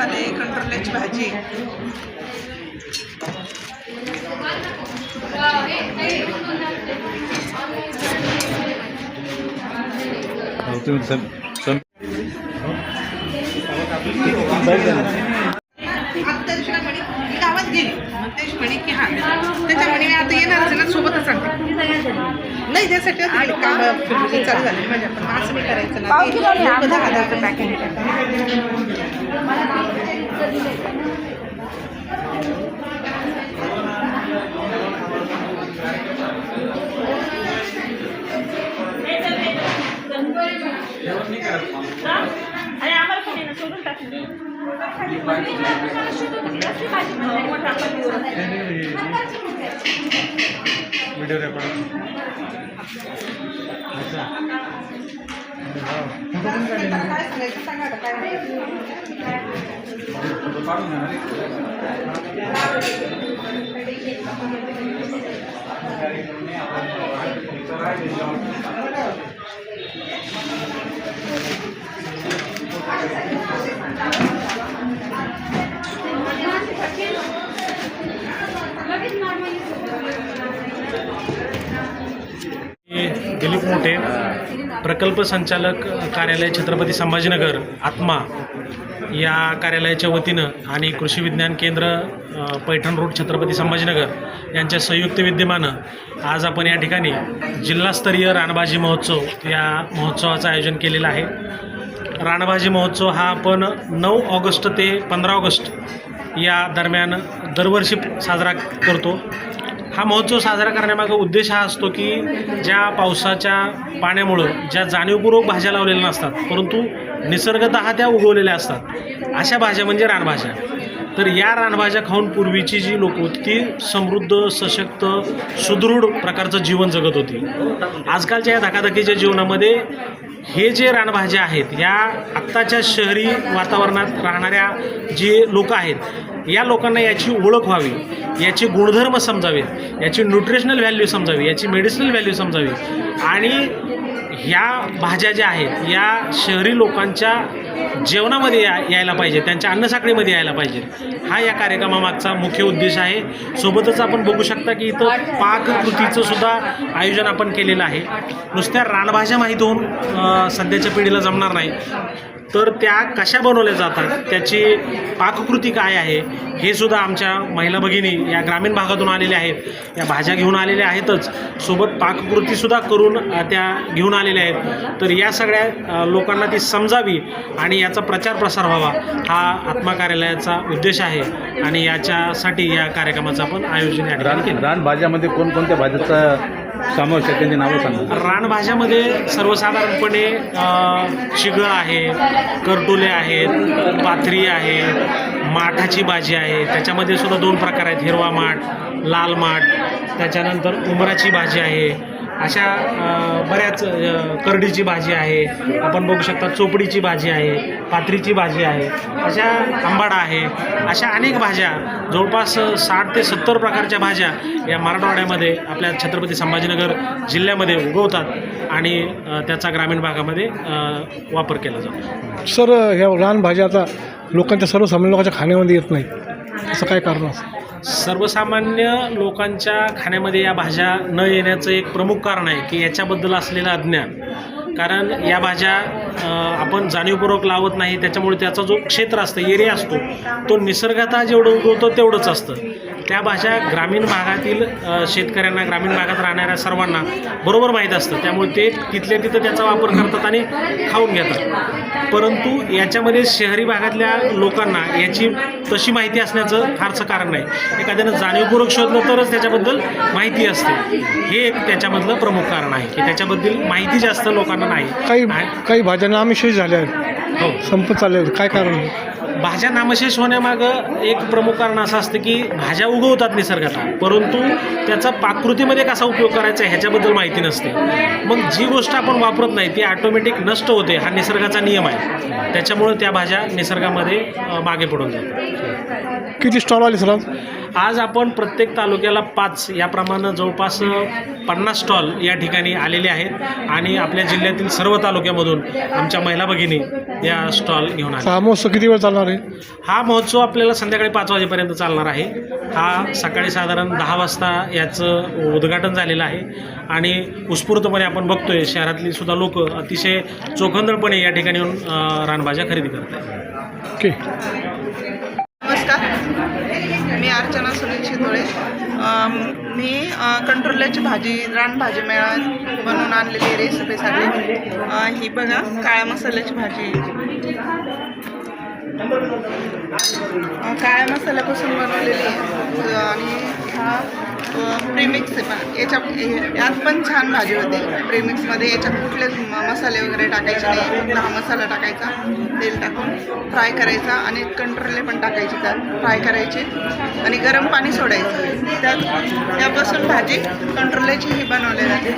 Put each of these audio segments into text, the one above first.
मसाले, कंट्रोल्याची भाजी. गावात गेली तेच म्हणे की हा त्याच्या म्हणे आता येणारच ना सोबतच सांगते नाही त्यासाठी काम चालू झाले माझ्या पण असं नाही करायचं ना 10,000 पॅकिंग. अरे आम्हाला कोणी सोडून टाकली व्हिडिओ रेकॉर्ड दिलीप मोठे, प्रकल्प संचालक कार्यालय छत्रपती संभाजीनगर आत्मा या कार्यालयाच्या वतीनं आणि कृषी विज्ञान केंद्र पैठण रोड छत्रपती संभाजीनगर यांच्या संयुक्त विद्यमानं आज आपण या ठिकाणी जिल्हास्तरीय रानभाजी महोत्सव या महोत्सवाचं आयोजन केलेलं आहे. रानभाजी महोत्सव हा आपण 9 ऑगस्ट ते 15 ऑगस्ट या दरम्यान दरवर्षी साजरा करतो. हा महोत्सव साजरा करण्यामागं उद्देश हा असतो की ज्या पावसाच्या पाण्यामुळं ज्या जाणीवपूर्वक भाज्या लावलेल्या नसतात परंतु निसर्गतः त्या उगवलेल्या असतात अशा भाज्या म्हणजे रानभाज्या. तर या रानभाज्या खाऊन पूर्वीची जी लोक होती ती समृद्ध, सशक्त, सुदृढ प्रकारचं जीवन जगत होती. आजकालच्या या धकाधकीच्या जीवनामध्ये हे जे रानभाज्या आहेत या आत्ताच्या शहरी वातावरणात राहणाऱ्या जे लोक आहेत या लोकांना याची ओळख व्हावी, याचे गुणधर्म समजावेत, याची न्यूट्रिशनल व्हॅल्यू समजावी, याची मेडिसिनल व्हॅल्यू समजावी आणि ह्या भाज्या ज्या आहेत या शहरी लोकांच्या जेवणामध्ये यायला पाहिजे, त्यांच्या अन्नसाखळीमध्ये यायला पाहिजे. हा या कार्यक्रमामागचा मुख्य उद्देश आहे. सोबतच आपण बघू शकता की इथं पाककृतीचं सुद्धा आयोजन आपण केलेलं आहे. नुसत्या रानभाज्या माहीत होऊन सध्याच्या पिढीला जमणार नाही, तर त्या कशा बनवल्या जातात, त्याची पाककृती काय आहे हे सुद्धा आमच्या महिला भगिनी या ग्रामीण भागातून आलेल्या आहेत. या भाज्या घेऊन आलेल्या आहेतच, सोबत पाककृतीसुद्धा करून त्या घेऊन आलेल्या आहेत. तर या सगळ्या लोकांना ती समजावी आणि याचा प्रचार प्रसार व्हावा हा आत्मा कार्यालयाचा उद्देश आहे आणि याच्यासाठी या कार्यक्रमाचं आपण आयोजन या ठिकाणी केलं. रानभाज्यामध्ये कोणकोणत्या भाज्याचा समावेश आहे त्यांची नावं सांगा. रानभाज्यामध्ये सर्वसाधारणपणे चिगळ आहे, करटुले आहेत, पाथरी आहे, माठाची भाजी आहे. त्याच्यामध्ये सुद्धा 2 प्रकार आहेत, हिरवा माठ, लाल माठ. त्याच्यानंतर उमराची भाजी आहे. अशा बऱ्याच करडीची भाजी आहे, आपण बघू शकता चोपडीची भाजी आहे, पाथरीची भाजी आहे, अशा आंबाडा आहे. अशा अनेक भाज्या जवळपास 60 ते 70 प्रकारच्या भाज्या या मराठवाड्यामध्ये आपल्या छत्रपती संभाजीनगर जिल्ह्यामध्ये उगवतात आणि त्याचा ग्रामीण भागामध्ये वापर केला जातो. सर, ह्या रानभाज्या आता लोकांच्या सर्वसामान्य लोकांच्या खाण्यामध्ये येत नाही, असं काय कारण असं? सर्वसामान्य लोकांच्या खाण्यामध्ये या भाज्या न येण्याचं एक प्रमुख कारण आहे की याच्याबद्दल असलेलं अज्ञान. कारण या भाज्या आपण जाणीवपूर्वक लावत नाही, त्याच्यामुळे त्याचा जो क्षेत्र असतं, एरिया असतो, तो निसर्गतः जेवढं उगवतो तेवढंच असतं. त्या भाज्या ग्रामीण भागातील शेतकऱ्यांना, ग्रामीण भागात राहणाऱ्या सर्वांना बरोबर माहीत असतं, त्यामुळे ते तिथल्या तिथं त्याचा वापर करतात आणि खाऊन घेतात. परंतु याच्यामध्ये शहरी भागातल्या लोकांना याची तशी माहिती असण्याचं फारसं कारण नाही. एखाद्यानं जाणीवपूर्वक शोधलं तरच त्याच्याबद्दल माहिती असते. हे एक त्याच्यामधलं प्रमुख कारण आहे की त्याच्याबद्दल माहिती जास्त लोकांना नाही. काही भाज्यांना नामशेष झाले आहेत, हो, संपत चालले आहेत, काय कारण आहे? भाज्या नामशेष होण्यामागं एक प्रमुख कारण असं असतं की भाज्या उगवतात निसर्गातल्या, परंतु त्याचा पाककृतीमध्ये कसा उपयोग करायचा ह्याच्याबद्दल माहिती नसते. मग जी गोष्ट आपण वापरत नाही ती ऑटोमॅटिक नष्ट होते, हा निसर्गाचा नियम आहे. त्याच्यामुळे त्या भाज्या निसर्गामध्ये मागे पडून जातात. किती स्टॉल आले सर? आज आपण प्रत्येक तालुक्याला 5 याप्रमाणे जवळपास 50 स्टॉल या ठिकाणी आलेले आहेत आणि आपल्या जिल्ह्यातील सर्व तालुक्यामधून आमच्या महिला भगिनी या स्टॉल घेऊन आल्या. हा महोत्सव किती वेळ चालणार आहे? आहे हा महोत्सव आपल्याला संध्याकाळी 5 वाजेपर्यंत चालणार आहे. हा सकाळी साधारण 10 वाजता याचं उद्घाटन झालेलं आहे आणि उत्स्फूर्तपणे आपण बघतोय शहरातली सुद्धा लोक अतिशय चोखंदळपणे या ठिकाणी येऊन रानभाज्या खरेदी करत आहेत. ओके. नमस्कार, मी अर्चना सुनील शितोळे. मी कंट्रोल्याची भाजी रानभाजी मेळा बनवून आणलेली रेसिपीसाठी. ही बघा काळ्या मसाल्याची भाजी, काळ्या मसाल्यापासून बनवलेली आहे आणि हा प्रीमिक्स आहे. पण यात पण छान भाजी होते. प्रीमिक्समध्ये याच्यात कुठलेच मसाले वगैरे टाकायचे नाही, फक्त हा मसाला टाकायचा, तेल टाकून फ्राय करायचा आणि कंट्रोले पण टाकायचे, त्यात फ्राय करायचे आणि गरम पाणी सोडायचं. त्यापासून भाजी कंट्रोल्याची ही बनवली जाते.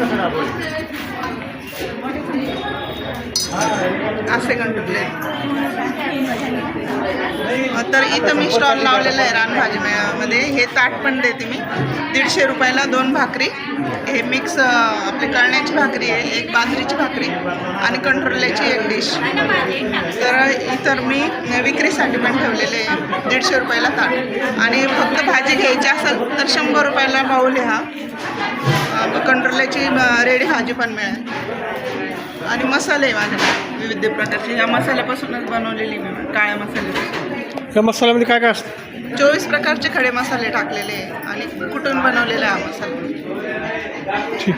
असे कंट्रोले. तर इथं मी स्टॉल लावलेला आहे रानभाजी मेळाव्यामध्ये. हे ताट पण देते मी 150 रुपयाला 2 भाकरी. हे मिक्स आपली कळण्याची भाकरी आहे, एक बाजरीची भाकरी आणि कंट्रोल्याची एक डिश. तर इतर मी विक्रीसाठी पण ठेवलेले आहे 150 रुपयाला ताट. आणि फक्त भाजी घ्यायची असेल तर 100 रुपयाला बाऊल आहे हा. कंट्रोल्याची रेडी भाजी पण मिळेल. आणि मसाले आहे माझ्याकडे विविध प्रकारचे. या मसाल्यापासूनच बनवलेली मी, काळ्या मसाल्यापासून. या मसाल्यामध्ये काय काय असतं? 24 प्रकारचे खडे मसाले टाकलेले आणि कुटून बनवलेला हा मसाला. ठीक.